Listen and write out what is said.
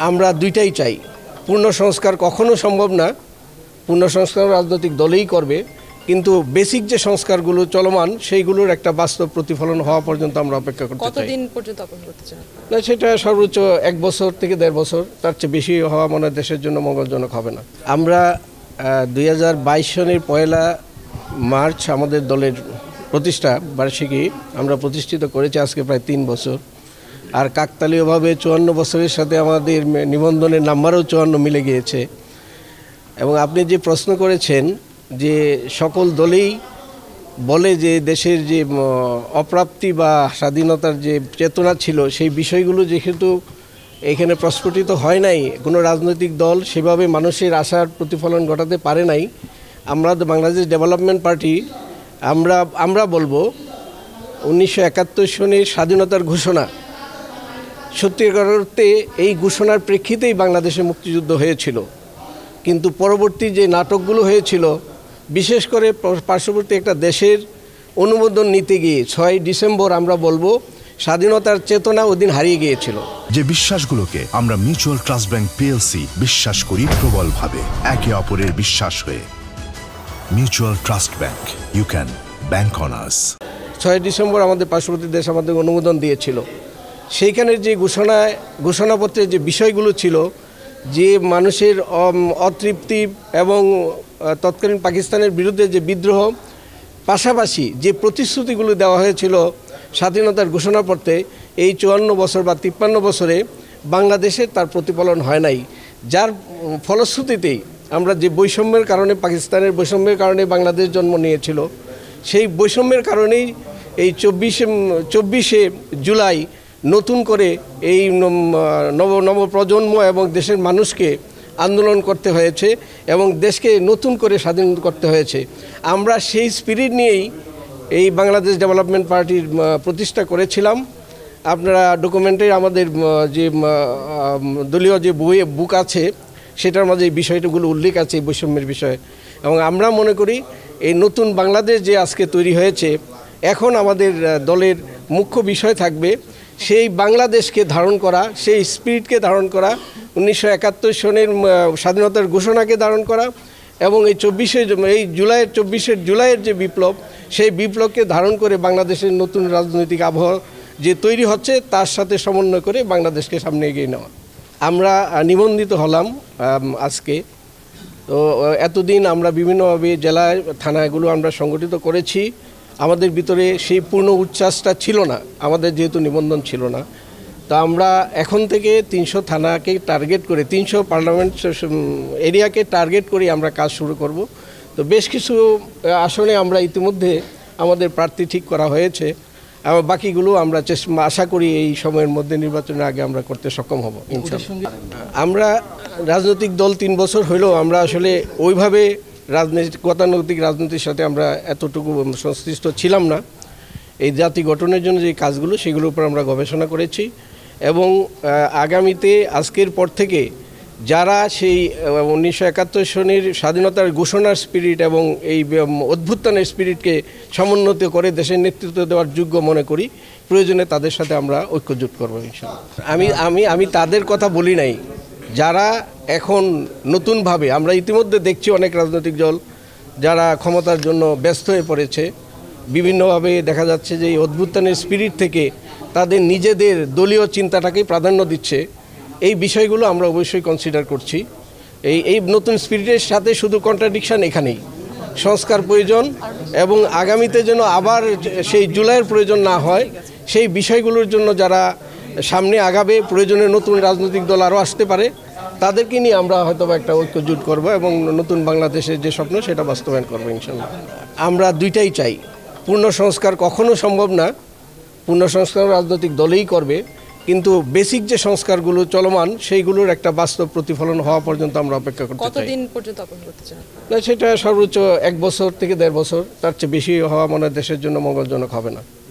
আমরা দুইটাই চাই। পূর্ণ সংস্কার কখনো সম্ভব না, পূর্ণ সংস্কার রাজনৈতিক দলেই করবে, কিন্তু বেসিক যে সংস্কারগুলো চলমান সেইগুলোর একটা বাস্তব প্রতিফলন হওয়া পর্যন্ত আমরা অপেক্ষা করতে চাই। কতদিন পর্যন্ত অপেক্ষা করতে চান? না, সেটা সর্বোচ্চ 1 বছর থেকে 1.5 বছর, তার চেয়ে বেশি হওয়া মনে হয় দেশের জন্য মঙ্গলজনক হবে না। আমরা 2022 সনের 1 মার্চ আমাদের দলের প্রতিষ্ঠা বার্ষিকী আমরা প্রতিষ্ঠিত করেছি, আজকে প্রায় 3 বছর। আর কাকতালীয়ভাবে 54 বছরের সাথে আমাদের নিবন্ধনের নাম্বারও 54 মিলে গিয়েছে। এবং আপনি যে প্রশ্ন করেছেন যে সকল দলেই বলে যে দেশের যে অপ্রাপ্তি বা স্বাধীনতার যে চেতনা ছিল সেই বিষয়গুলো যেহেতু এখানে প্রস্ফুটিত হয় নাই, কোনো রাজনৈতিক দল সেভাবে মানুষের আশার প্রতিফলন ঘটাতে পারে নাই। আমরা বাংলাদেশ ডেভেলপমেন্ট পার্টি আমরা বলবো 1971 সনের স্বাধীনতার ঘোষণা, সত্যিকার অর্থে এই ঘোষণার প্রেক্ষিতেই বাংলাদেশে মুক্তিযুদ্ধ হয়েছিল। কিন্তু পরবর্তী যে নাটকগুলো হয়েছিল, বিশেষ করে পার্শ্ববর্তী একটা দেশের অনুমোদন নিতে গিয়ে 6 ডিসেম্বর আমরা বলবো স্বাধীনতার চেতনা ওদিন হারিয়ে গিয়েছিল। যে বিশ্বাসগুলোকে আমরা মিউচুয়াল ট্রাস্ট ব্যাংক পিএলসি বিশ্বাস করি প্রবলভাবে, একে অপরের বিশ্বাস হয়ে। Mutual trust bank, you can bank on us. 6 December আমাদের পার্শ্ববর্তী দেশ আমাদের অনুমোদন দিয়েছিল। সেইখানের যে ঘোষণাপত্রের যে বিষয়গুলো ছিল, যে মানুষের অতৃপ্তি এবং তৎকালীন পাকিস্তানের বিরুদ্ধে যে বিদ্রোহ, পাশাপাশি যে প্রতিশ্রুতিগুলো দেওয়া হয়েছিল স্বাধীনতার ঘোষণাপত্রে, এই 54 বছর বা 53 বছরে বাংলাদেশের তার প্রতিফলন হয় নাই। যার ফলশ্রুতিতেই আমরা যে বৈষম্যের কারণে, পাকিস্তানের বৈষম্যের কারণে বাংলাদেশ জন্ম নিয়েছিল, সেই বৈষম্যের কারণেই এই 24শে জুলাই নতুন করে এই নবপ্রজন্ম এবং দেশের মানুষকে আন্দোলন করতে হয়েছে এবং দেশকে নতুন করে স্বাধীন করতে হয়েছে। আমরা সেই স্পিরিট নিয়েই এই বাংলাদেশ ডেভেলপমেন্ট পার্টির প্রতিষ্ঠা করেছিলাম। আপনারা ডকুমেন্টে আমাদের যে দলীয় যে বুক আছে সেটার মাঝে এই বিষয়গুলো উল্লেখ আছে, এই বৈষম্যের বিষয়। এবং আমরা মনে করি এই নতুন বাংলাদেশ যে আজকে তৈরি হয়েছে, এখন আমাদের দলের মুখ্য বিষয় থাকবে সেই বাংলাদেশকে ধারণ করা, সেই স্পিরিটকে ধারণ করা, 1971 সনের স্বাধীনতার ঘোষণাকে ধারণ করা এবং এই 24শে জুলাইয়ের যে বিপ্লব, সেই বিপ্লবকে ধারণ করে বাংলাদেশের নতুন রাজনৈতিক আবহাওয়া যে তৈরি হচ্ছে তার সাথে সমন্বয় করে বাংলাদেশকে সামনে এগিয়ে নেওয়া। আমরা নিবন্ধিত হলাম আজকে। তো এতদিন আমরা বিভিন্নভাবে জেলায় থানাগুলো আমরা সংগঠিত করেছি। আমাদের ভিতরে সেই পূর্ণ উচ্ছ্বাসটা ছিল না, আমাদের যেহেতু নিবন্ধন ছিল না। তো আমরা এখন থেকে 300 থানাকে টার্গেট করে, 300 পার্লামেন্ট এরিয়াকে টার্গেট করে আমরা কাজ শুরু করব। তো বেশ কিছু আসনে আমরা ইতিমধ্যে আমাদের প্রার্থী ঠিক করা হয়েছে, এবং বাকিগুলো আমরা আশা করি এই সময়ের মধ্যে নির্বাচনের আগে আমরা করতে সক্ষম হব ইনশাআল্লাহ। আমরা রাজনৈতিক দল 3 বছর হইলেও আমরা আসলে ওইভাবে গতানুগতিক রাজনীতির সাথে আমরা এতটুকু সংশ্লিষ্ট ছিলাম না। এই জাতি গঠনের জন্য যে কাজগুলো, সেগুলোর উপর আমরা গবেষণা করেছি এবং আগামীতে আজকের পর থেকে যারা সেই 1971 সনের স্বাধীনতার ঘোষণার স্পিরিট এবং এই অভ্যুত্থানের স্পিরিটকে সমুন্নত করে দেশের নেতৃত্ব দেওয়ার যোগ্য মনে করি, প্রয়োজনে তাদের সাথে আমরা ঐক্যজোট করবো ইনশাআল্লাহ। আমি তাদের কথা বলি নাই, যারা এখন নতুনভাবে, আমরা ইতিমধ্যে দেখছি অনেক রাজনৈতিক দল যারা ক্ষমতার জন্য ব্যস্ত হয়ে পড়েছে, বিভিন্নভাবে দেখা যাচ্ছে যে এই অভ্যুত্থানের স্পিরিট থেকে তাদের নিজেদের দলীয় চিন্তাটাকেই প্রাধান্য দিচ্ছে। এই বিষয়গুলো আমরা অবশ্যই কনসিডার করছি। এই নতুন স্পিরিটের সাথে শুধু কন্ট্রাডিকশান এখানেই, সংস্কার প্রয়োজন এবং আগামীতে যেন আবার সেই জুলাইয়ের প্রয়োজন না হয়, সেই বিষয়গুলোর জন্য যারা সামনে আগাবে, প্রয়োজনে নতুন রাজনৈতিক দল আরও আসতে পারে, তাদেরকে নিয়ে আমরা হয়তো একটা ঐক্যজোট করব এবং নতুন বাংলাদেশের যে স্বপ্ন সেটা বাস্তবায়ন করবো ইনশাআল্লাহ। আমরা দুইটাই চাই। পূর্ণ সংস্কার কখনো সম্ভব না, পূর্ণ সংস্কার রাজনৈতিক দলেই করবে, কিন্তু বেসিক যে সংস্কারগুলো চলমান সেইগুলোর একটা বাস্তব প্রতিফলন হওয়া পর্যন্ত আমরা অপেক্ষা করতে চাই। কতদিন পর্যন্ত অপেক্ষা করতে চান? না, সেটা সর্বোচ্চ 1 বছর থেকে 1.5 বছর, তার চেয়ে বেশি হওয়া মনে হয় দেশের জন্য মঙ্গলজনক হবে না।